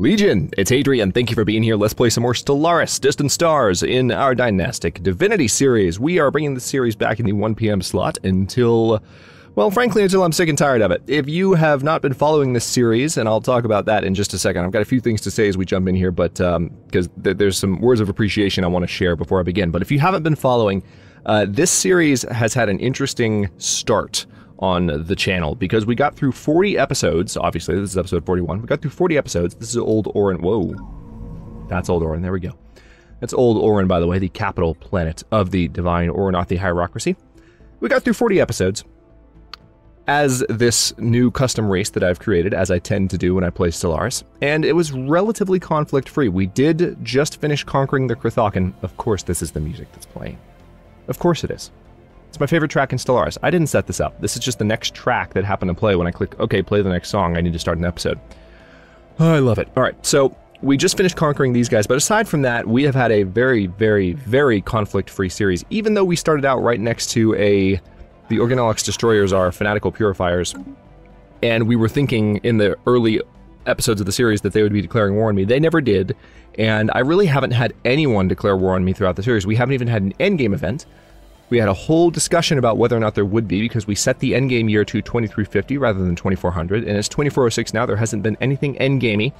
Legion, it's Hadrian. Thank you for being here. Let's play some more Stellaris Distant Stars in our Dynastic Divinity series. We are bringing this series back in the 1 p.m. slot until, well, frankly, until I'm sick and tired of it. If you have not been following this series, and I'll talk about that in just a second. I've got a few things to say as we jump in here, but because there's some words of appreciation I want to share before I begin. But if you haven't been following, this series has had an interesting start on the channel because we got through 40 episodes. Obviously, this is episode 41. We got through 40 episodes. This is Old Orin. Whoa. That's Old Orin. There we go. That's Old Orin, by the way, the capital planet of the Divine Orinothi Hierocracy. We got through 40 episodes as this new custom race that I've created, as I tend to do when I play Stellaris, and it was relatively conflict-free. We did just finish conquering the Krithakan. Of course, this is the music that's playing. Of course it is. It's my favorite track in Stellaris. I didn't set this up. This is just the next track that happened to play when I click, okay, play the next song. I need to start an episode. Oh, I love it. All right, so we just finished conquering these guys, but aside from that, we have had a very, very, very conflict-free series. Even though we started out right next to the Organolix Destroyers are Fanatical Purifiers, and we were thinking in the early episodes of the series that they would be declaring war on me. They never did, and I really haven't had anyone declare war on me throughout the series. We haven't even had an endgame event. We had a whole discussion about whether or not there would be, because we set the endgame year to 2350 rather than 2400, and it's 2406 now. There hasn't been anything endgamey,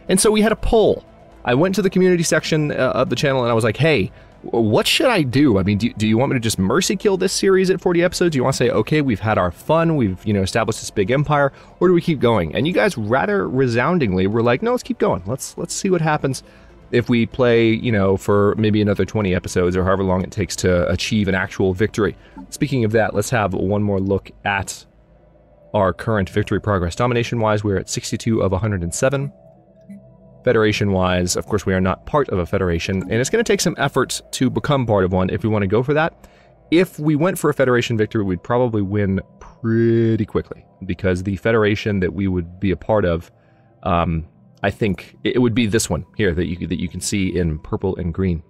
and so we had a poll. I went to the community section of the channel and I was like, hey, what should I do? I mean, do you want me to just mercy kill this series at 40 episodes? Do you want to say, okay, we've had our fun, we've, established this big empire, or do we keep going? And you guys rather resoundingly were like, no, let's keep going. Let's see what happens if we play, for maybe another 20 episodes or however long it takes to achieve an actual victory. Speaking of that, let's have one more look at our current victory progress. Domination-wise, we're at 62 of 107. Federation-wise, of course, we are not part of a federation, and it's going to take some effort to become part of one if we want to go for that. If we went for a federation victory, we'd probably win pretty quickly, because the federation that we would be a part of, I think it would be this one here that you can see in purple and green.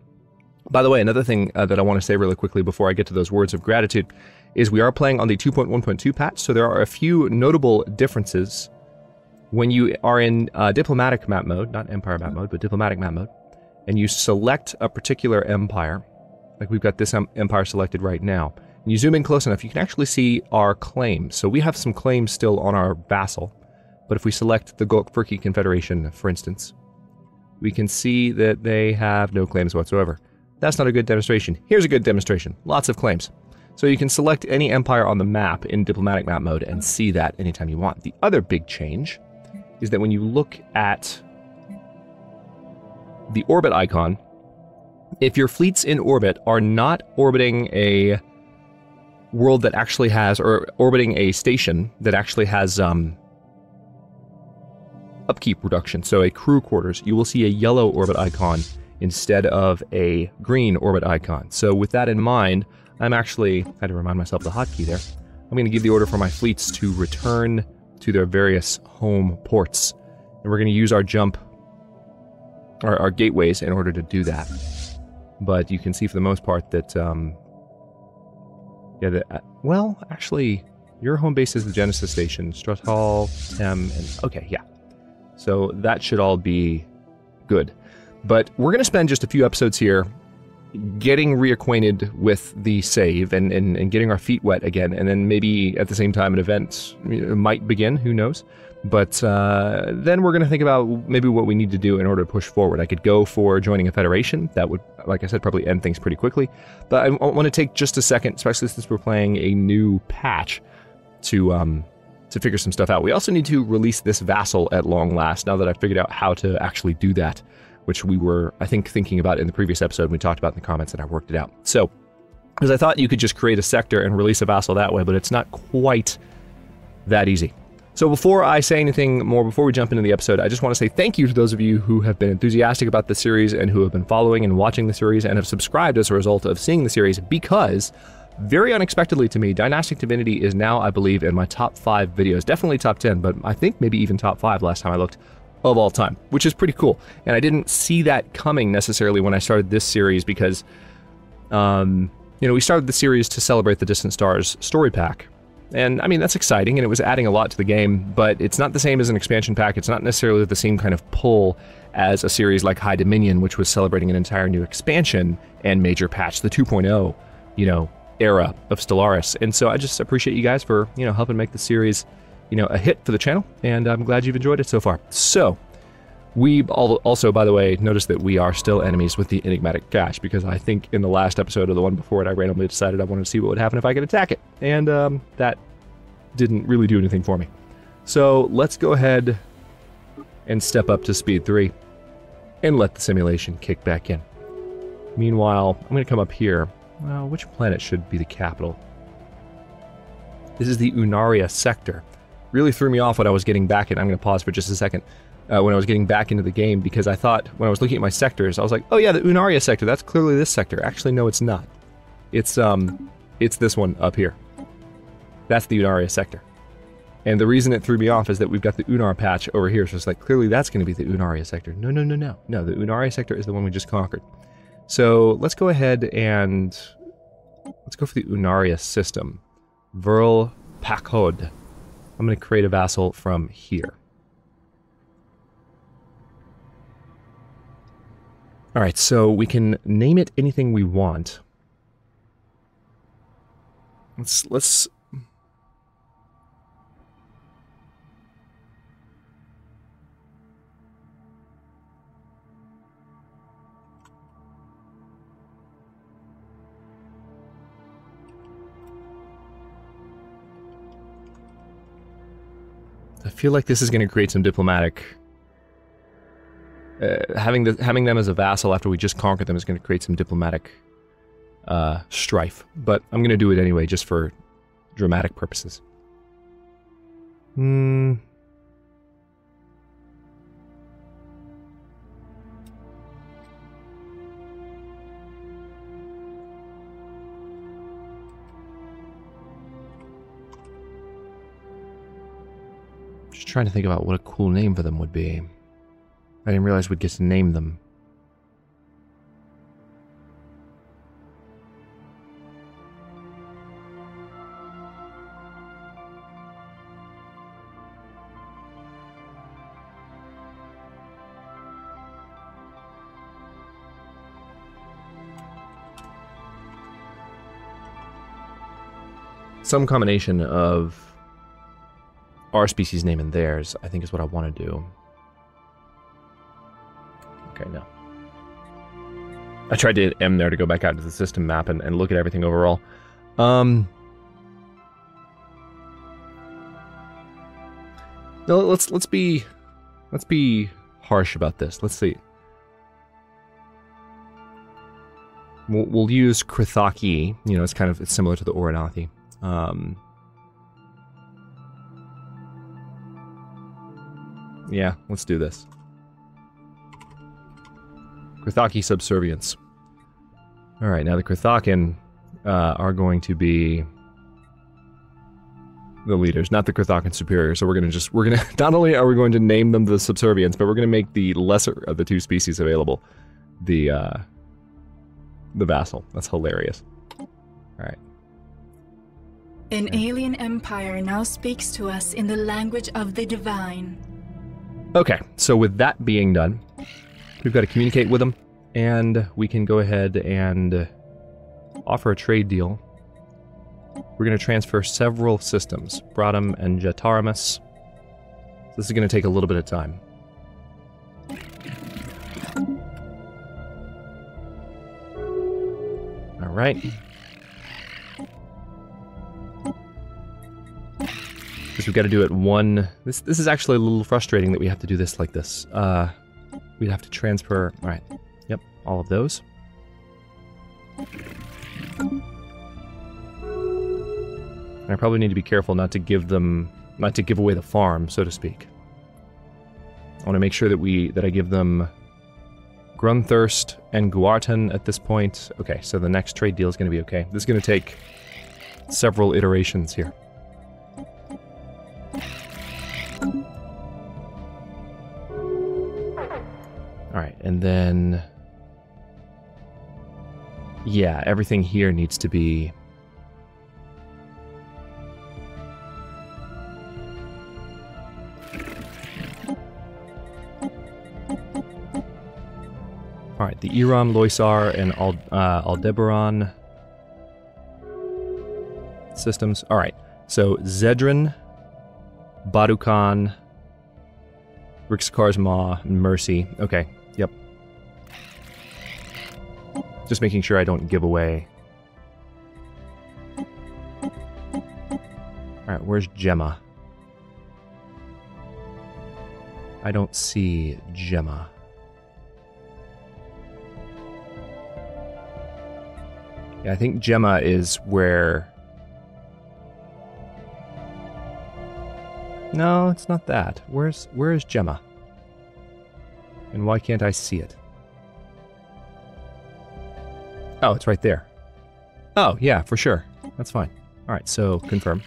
By the way, another thing that I want to say really quickly before I get to those words of gratitude is we are playing on the 2.1.2 patch, so there are a few notable differences when you are in diplomatic map mode, not empire map mode, but diplomatic map mode, and you select a particular empire, like we've got this empire selected right now, and you zoom in close enough, you can actually see our claims. So we have some claims still on our vassal, but if we select the Gokfurki Confederation, for instance, we can see that they have no claims whatsoever. That's not a good demonstration. Here's a good demonstration. Lots of claims. So you can select any empire on the map in diplomatic map mode and see that anytime you want. The other big change is that when you look at the orbit icon, if your fleets in orbit are not orbiting a world that actually has, or orbiting a station that actually has upkeep reduction, so a crew quarters, you will see a yellow orbit icon instead of a green orbit icon. So with that in mind, I'm actually, I had to remind myself the hotkey there, I'm going to give the order for my fleets to return to their various home ports. And we're going to use our jump, our gateways in order to do that. But you can see for the most part that, well, actually, your home base is the Genesis Station, Strathal, and okay, yeah. So that should all be good. But we're going to spend just a few episodes here getting reacquainted with the save and getting our feet wet again, and then maybe at the same time an event might begin, who knows. But then we're going to think about maybe what we need to do in order to push forward. I could go for joining a federation. That would, like I said, probably end things pretty quickly. But I want to take just a second, especially since we're playing a new patch, to figure some stuff out. We also need to release this vassal at long last, now that I've figured out how to actually do that, which we were, I think, thinking about in the previous episode. We talked about in the comments and I worked it out. So, because I thought you could just create a sector and release a vassal that way, but it's not quite that easy. So before I say anything more, before we jump into the episode, I just want to say thank you to those of you who have been enthusiastic about the series and who have been following and watching the series and have subscribed as a result of seeing the series, because very unexpectedly to me, Dynastic Divinity is now, I believe, in my top 5 videos. Definitely top 10, but I think maybe even top 5 last time I looked, of all time, which is pretty cool. And I didn't see that coming necessarily when I started this series because, we started the series to celebrate the Distant Stars story pack. And I mean, that's exciting, and it was adding a lot to the game, but it's not the same as an expansion pack. It's not necessarily the same kind of pull as a series like High Dominion, which was celebrating an entire new expansion and major patch, the 2.0, you know, era of Stellaris. And so I just appreciate you guys for, you know, helping make the series, you know, a hit for the channel, and I'm glad you've enjoyed it so far. So, we also, by the way, noticed that we are still enemies with the enigmatic cache, because I think in the last episode or the one before it, I randomly decided I wanted to see what would happen if I could attack it, and that didn't really do anything for me. So let's go ahead and step up to speed 3 and let the simulation kick back in. Meanwhile, I'm going to come up here. Well, which planet should be the capital? This is the Unaria sector. Really threw me off when I was getting back in. I'm going to pause for just a second. When I was getting back into the game, because I thought, when I was looking at my sectors, I was like, oh yeah, the Unaria sector, that's clearly this sector. Actually, no, it's not. It's this one up here. That's the Unaria sector. And the reason it threw me off is that we've got the Unar patch over here, so it's like, clearly that's going to be the Unaria sector. No, no, no, no. No, the Unaria sector is the one we just conquered. So, let's go ahead and let's go for the Unaria system. Verl Pakhod. I'm going to create a vassal from here. Alright, so we can name it anything we want. Let's... I feel like this is going to create some diplomatic... having them as a vassal after we just conquered them is going to create some diplomatic strife. But I'm going to do it anyway, just for dramatic purposes. Just trying to think about what a cool name for them would be. I didn't realize we'd get to name them. Some combination of our species name and theirs, I think, is what I want to do. Okay, no. I tried to hit M there to go back out to the system map and look at everything overall. No, let's be harsh about this. Let's see. We'll use Krithaki. You know, it's similar to the Oranathi. Yeah, let's do this. Krithaki subservience. Alright, now the Krithakan are going to be the leaders, not the Krithakan superiors. So we're gonna not only are we going to name them the subservience, but we're gonna make the lesser of the two species available. The vassal. That's hilarious. Alright. An alien empire now speaks to us in the language of the divine. Okay, so with that being done, we've got to communicate with them, and we can go ahead and offer a trade deal. We're going to transfer several systems, Bradam and Jataramus. This is going to take a little bit of time. All right. Because we've got to do it one... This is actually a little frustrating that we have to do this like this. We'd have to transfer... Alright. Yep, all of those. And I probably need to be careful not to give them... Not to give away the farm, so to speak. I want to make sure that I give them Grunthirst and Guartan at this point. Okay, so the next trade deal is going to be okay. This is going to take several iterations here. Alright, and then... Yeah, everything here needs to be... Alright, the Iram, Loisar, and Aldebaran systems. Alright, so Zedran, Badukan, Rixakar's Maw, and Mercy. Okay, yep. Just making sure I don't give away. Alright, where's Gemma? I don't see Gemma. Yeah, I think Gemma is where... No, it's not that. Where is Gemma? And why can't I see it? Oh, it's right there. Oh, yeah, for sure. That's fine. Alright, so confirm.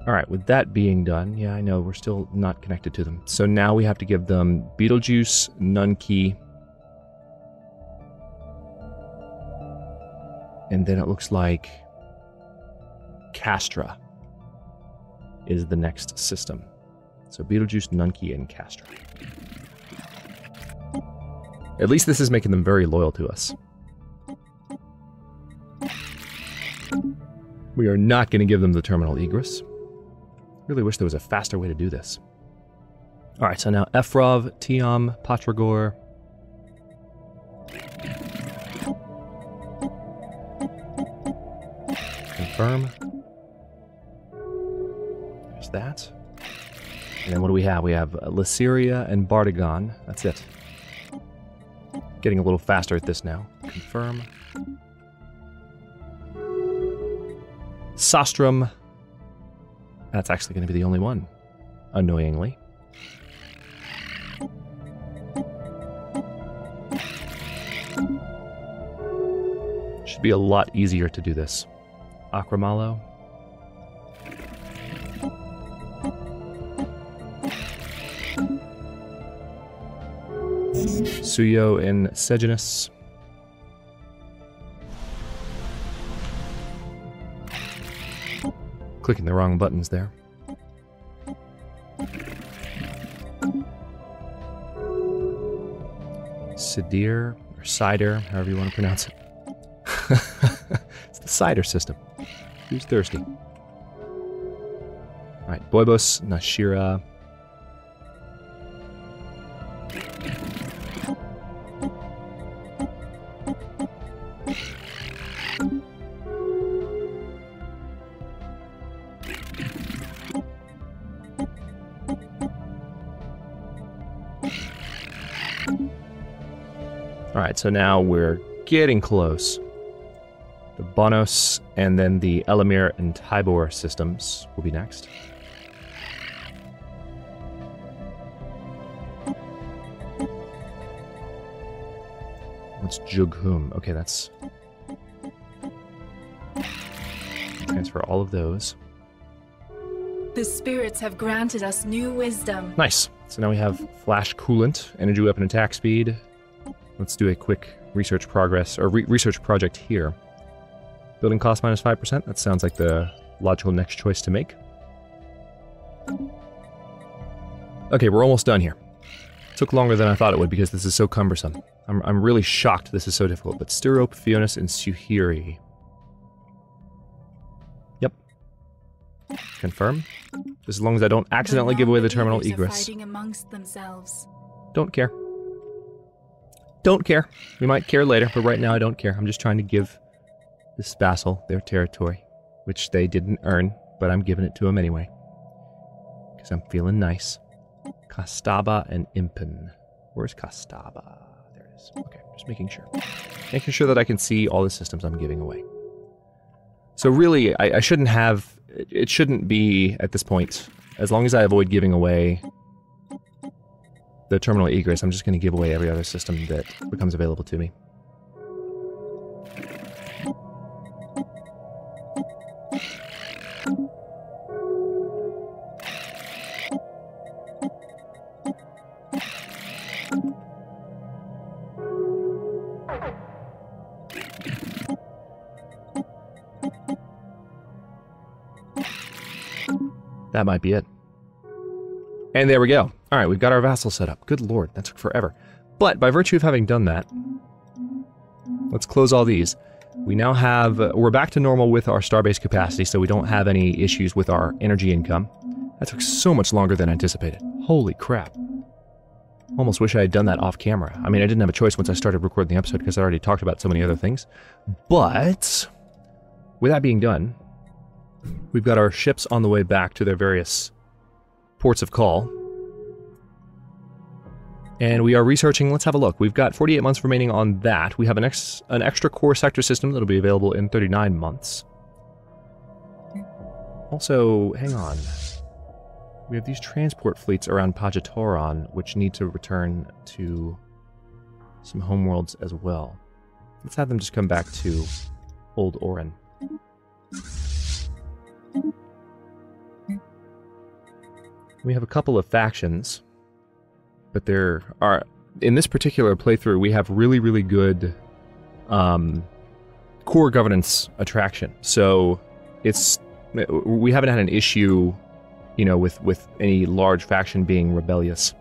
Alright, with that being done, yeah, I know, we're still not connected to them. So now we have to give them Beetlejuice, Nunkey, and then it looks like Castra is the next system. So Beetlejuice, Nunkey, and Castra. At least this is making them very loyal to us. We are not going to give them the Terminal Egress. Really wish there was a faster way to do this. Alright, so now Efrov, Tiam, Patragor. Confirm. There's that. And then what do we have? We have Lysiria and Bardagon. That's it. Getting a little faster at this now. Confirm. Sostrum. That's actually going to be the only one, annoyingly. Should be a lot easier to do this. Akramalo. Suyo and Sejanus. Clicking the wrong buttons there. Sidir, or Cider, however you want to pronounce it. It's the cider system. Who's thirsty? Alright, Boibos, Nashira. Alright, so now we're getting close. The Bonos and then the Elamir and Tybor systems will be next. What's Jughum? Okay, that's... Transfer all of those. The spirits have granted us new wisdom. Nice. So now we have Flash Coolant, Energy Weapon Attack Speed. Let's do a quick research progress, or research project here. Building cost minus 5%, that sounds like the logical next choice to make. Okay, we're almost done here. Took longer than I thought it would because this is so cumbersome. I'm really shocked this is so difficult, but Styrope, Fionis, and Suhiri. Yep. Confirm. Just as long as I don't accidentally give away the terminal egress. Fighting amongst themselves. Don't care. Don't care. We might care later, but right now I don't care. I'm just trying to give this vassal their territory, which they didn't earn, but I'm giving it to them anyway. Because I'm feeling nice. Kastaba and Impen. Where's Kastaba? There it is. Okay, just making sure. Making sure that I can see all the systems I'm giving away. So really, I shouldn't have... It shouldn't be, at this point, as long as I avoid giving away the terminal egress, I'm just going to give away every other system that becomes available to me. That might be it. And there we go. All right, we've got our vassal set up. Good lord, that took forever. But by virtue of having done that, let's close all these. We now have, we're back to normal with our starbase capacity, so we don't have any issues with our energy income. That took so much longer than anticipated. Holy crap. Almost wish I had done that off camera. I mean, I didn't have a choice once I started recording the episode because I already talked about so many other things. But, with that being done, we've got our ships on the way back to their various ports of call. And we are researching, let's have a look. We've got 48 months remaining on that. We have an extra core sector system that'll be available in 39 months. Also, hang on. We have these transport fleets around Pajatoron, which need to return to some homeworlds as well. Let's have them just come back to Old Orin. We have a couple of factions, but there are, in this particular playthrough, we have really, really good core governance attraction. So we haven't had an issue, you know, with any large faction being rebellious.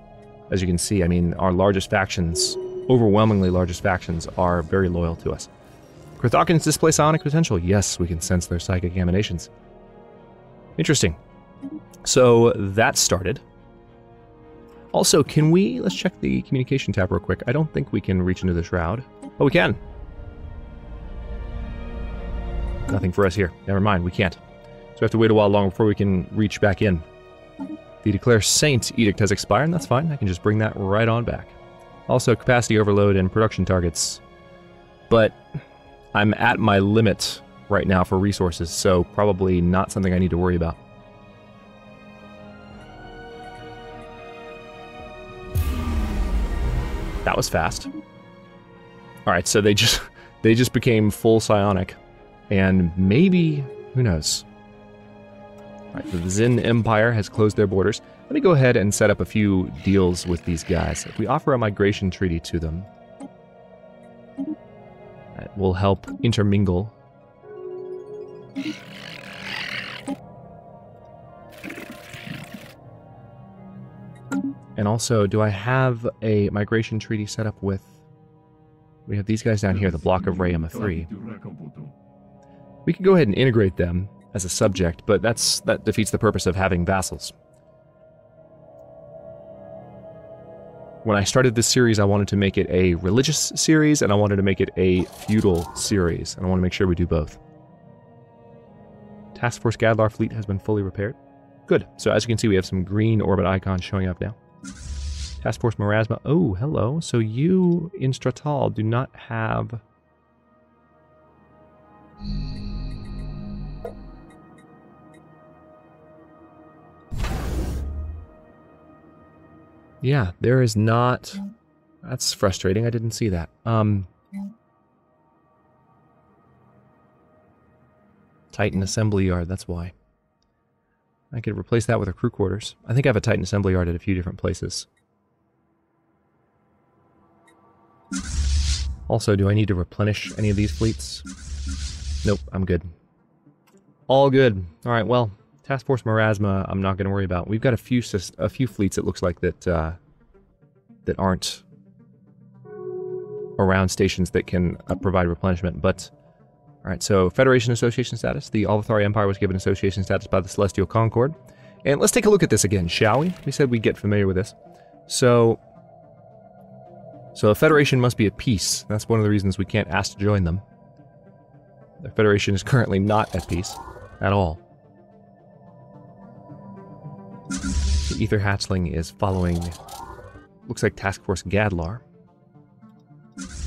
As you can see, I mean, our largest factions, overwhelmingly largest factions, are very loyal to us. Carthaginians display psionic potential. Yes, we can sense their psychic emanations. Interesting. So that started. Also, let's check the communication tab real quick. I don't think we can reach into the shroud. Oh, we can. Nothing for us here. Never mind, we can't. So we have to wait a while longer before we can reach back in. The Declare Saint edict has expired, and that's fine. I can just bring that right on back. Also, capacity overload and production targets. But I'm at my limit right now for resources, so probably not something I need to worry about. That was fast. Alright, so they just became full psionic. And maybe, who knows? Alright, the Xin Empire has closed their borders. Let me go ahead and set up a few deals with these guys. If we offer a migration treaty to them, that will help intermingle. And also, do I have a migration treaty set up with... We have these guys down here, the block of Rayama 3. We could go ahead and integrate them as a subject, but that defeats the purpose of having vassals. When I started this series, I wanted to make it a religious series, and I wanted to make it a feudal series, and I want to make sure we do both. Task Force Gadlar fleet has been fully repaired. Good. So as you can see, we have some green orbit icons showing up now. Task Force Marasma. Oh, hello. So you, in Stratal, do not have... Yeah, there is not... That's frustrating. I didn't see that. Titan Assembly Yard, that's why. I could replace that with a crew quarters. I think I have a Titan Assembly Yard at a few different places. Also, do I need to replenish any of these fleets? Nope, I'm good. All good. Alright, well, Task Force Marasma, I'm not going to worry about. We've got a few fleets, it looks like, that aren't around stations that can provide replenishment, but... Alright, so Federation Association status. The Alvathari Empire was given association status by the Celestial Concord. And let's take a look at this again, shall we? We said we'd get familiar with this. So a Federation must be at peace. That's one of the reasons we can't ask to join them. The Federation is currently not at peace. At all. The Ether Hatchling is following... Looks like Task Force Gadlar.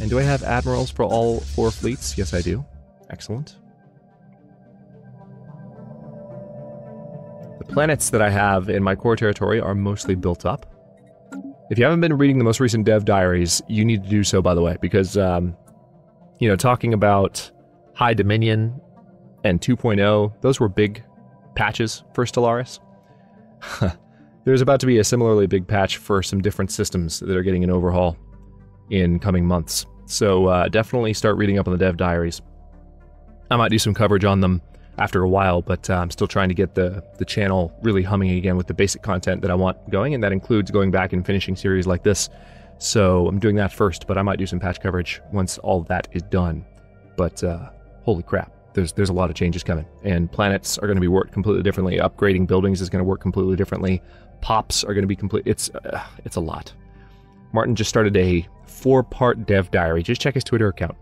And do I have admirals for all 4 fleets? Yes, I do. Excellent. The planets that I have in my core territory are mostly built up. If you haven't been reading the most recent dev diaries, you need to do so, by the way, because, you know, talking about High Dominion and 2.0, those were big patches for Stellaris. There's about to be a similarly big patch for some different systems that are getting an overhaul in coming months. So definitely start reading up on the dev diaries. I might do some coverage on them after a while, but I'm still trying to get the channel really humming again with the basic content that I want going, and that includes going back and finishing series like this. So I'm doing that first, but I might do some patch coverage once all of that is done. But holy crap, there's a lot of changes coming, and planets are going to be worked completely differently. Upgrading buildings is going to work completely differently. Pops are going to be complete. It's a lot. Martin just started a 4-part dev diary. Just check his Twitter account.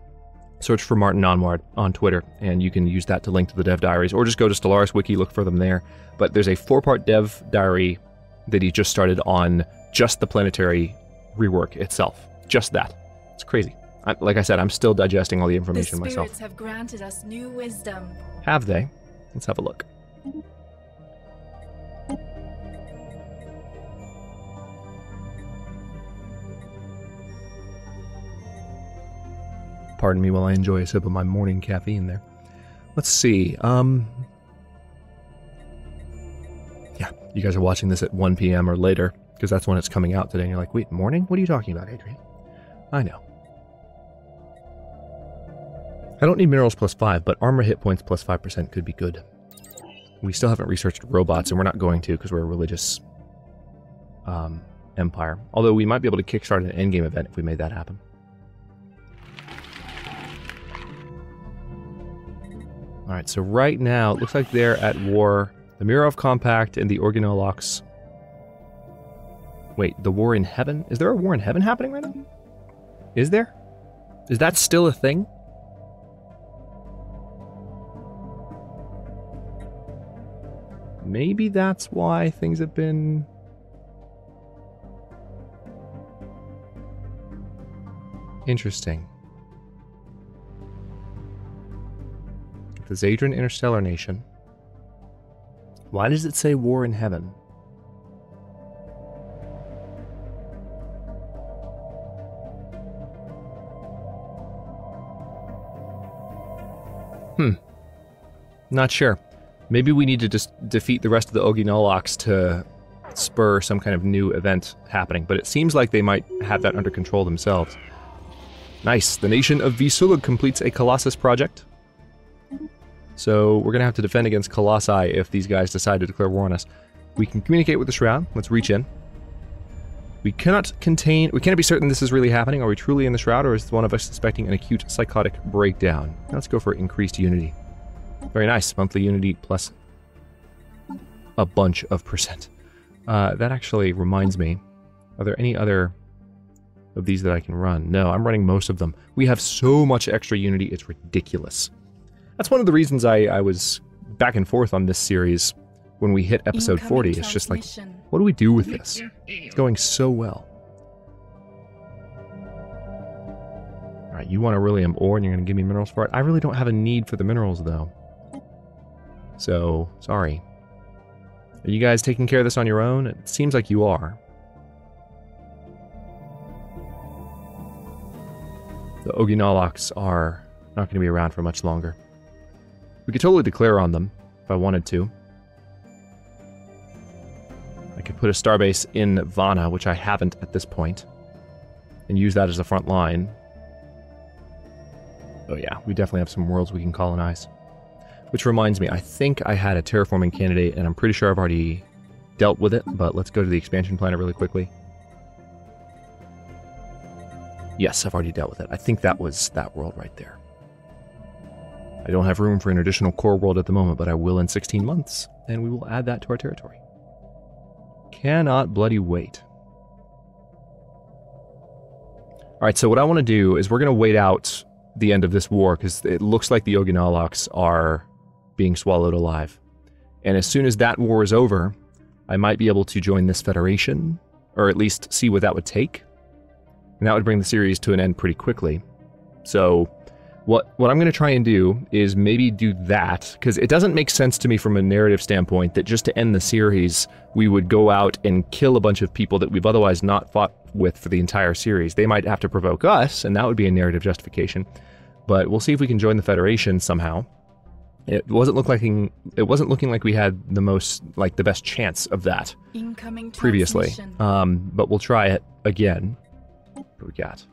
Search for Martin Onward on Twitter, and you can use that to link to the dev diaries, or just go to Stellaris Wiki, look for them there. But there's a 4-part dev diary that he just started on just the planetary rework itself. Just that. It's crazy. Like I said, I'm still digesting all the information myself. The spirits have granted us new wisdom. Have they? Let's have a look. Pardon me while I enjoy a sip of my morning caffeine there. Let's see. Yeah, you guys are watching this at 1 p.m. or later, because that's when it's coming out today, and you're like, wait, morning? What are you talking about, Hadrian? I know. I don't need minerals +5, but armor hit points +5% could be good. We still haven't researched robots, and we're not going to, because we're a religious empire. Although we might be able to kickstart an endgame event if we made that happen. Alright, so right now, it looks like they're at war. The Mirov Compact and the Organolox. Wait, the war in heaven? Is there a war in heaven happening right now? Is there? Is that still a thing? Maybe that's why things have been... interesting. The Hadrian Interstellar Nation. Why does it say war in heaven? Not sure. Maybe we need to just defeat the rest of the Organolox to spur some kind of new event happening, but it seems like they might have that under control themselves. Nice. The nation of Visulug completes a Colossus project. So we're going to have to defend against Colossi if these guys decide to declare war on us. We can communicate with the Shroud. Let's reach in. We cannot be certain this is really happening. Are we truly in the Shroud, or is one of us suspecting an acute psychotic breakdown? Let's go for increased unity. Very nice. Monthly unity plus a bunch of %. That actually reminds me. Are there any other of these that I can run? No, I'm running most of them. We have so much extra unity, it's ridiculous. That's one of the reasons I was back and forth on this series when we hit episode 40. It's just like, what do we do with this? It's going so well. Alright, you want a Beryllium ore and you're going to give me minerals for it? I really don't have a need for the minerals, though. So, sorry. Are you guys taking care of this on your own? It seems like you are. The Organolox are not going to be around for much longer. We could totally declare on them, if I wanted to. I could put a starbase in Vana, which I haven't at this point, and use that as a front line. Oh yeah, we definitely have some worlds we can colonize. Which reminds me, I think I had a terraforming candidate, and I'm pretty sure I've already dealt with it, but let's go to the expansion planet really quickly. Yes, I've already dealt with it. I think that was that world right there. I don't have room for an additional core world at the moment, but I will in 16 months, and we will add that to our territory. Cannot bloody wait. Alright, so what I want to do is we're going to wait out the end of this war, because it looks like the Organolox are being swallowed alive. And as soon as that war is over, I might be able to join this federation, or at least see what that would take. And that would bring the series to an end pretty quickly. So what I'm going to try and do is maybe do that, because it doesn't make sense to me from a narrative standpoint that just to end the series, we would go out and kill a bunch of people that we've otherwise not fought with for the entire series. They might have to provoke us, and that would be a narrative justification. But we'll see if we can join the Federation somehow. It wasn't looking like we had the best chance of that previously. But we'll try it again. What do we got?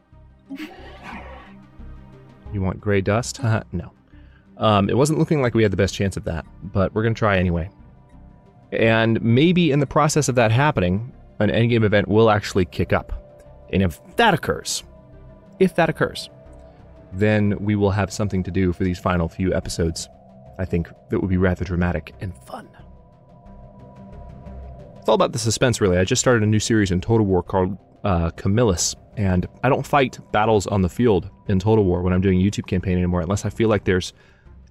You want gray dust? No. It wasn't looking like we had the best chance of that, but we're going to try anyway. And maybe in the process of that happening, an endgame event will actually kick up. And if that occurs, then we will have something to do for these final few episodes. I think that would be rather dramatic and fun. It's all about the suspense, really. I just started a new series in Total War called Camillus, and I don't fight battles on the field in Total War when I'm doing a YouTube campaign anymore, unless I feel like there's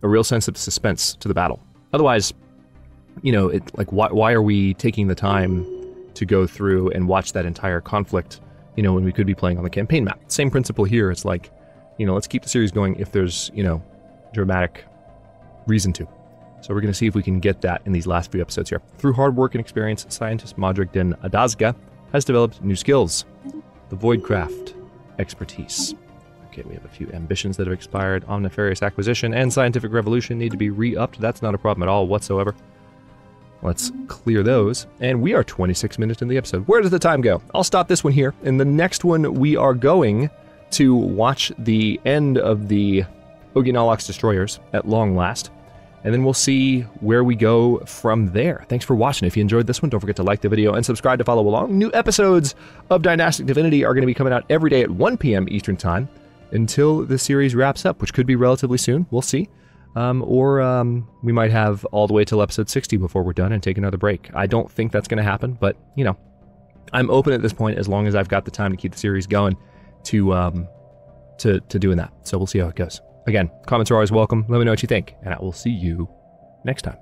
a real sense of suspense to the battle. Otherwise, you know, why are we taking the time to go through and watch that entire conflict, you know, when we could be playing on the campaign map? Same principle here. It's like, you know, let's keep the series going if there's, you know, dramatic reason to. So we're going to see if we can get that in these last few episodes here. Through hard work and experience, scientist Modric Den Adazga has developed new skills. The Voidcraft expertise. Okay, we have a few ambitions that have expired. Omnifarious acquisition and scientific revolution need to be re-upped. That's not a problem at all whatsoever. Let's clear those. And we are 26 minutes in the episode. Where does the time go? I'll stop this one here. In the next one, we are going to watch the end of the Oginolox destroyers at long last. And then we'll see where we go from there. Thanks for watching. If you enjoyed this one, don't forget to like the video and subscribe to follow along. New episodes of Dynastic Divinity are going to be coming out every day at 1 p.m. Eastern Time until the series wraps up, which could be relatively soon. We'll see. Or we might have all the way till episode 60 before we're done and take another break. I don't think that's going to happen, but, you know, I'm open at this point as long as I've got the time to keep the series going to doing that. So we'll see how it goes. Again, comments are always welcome. Let me know what you think, and I will see you next time.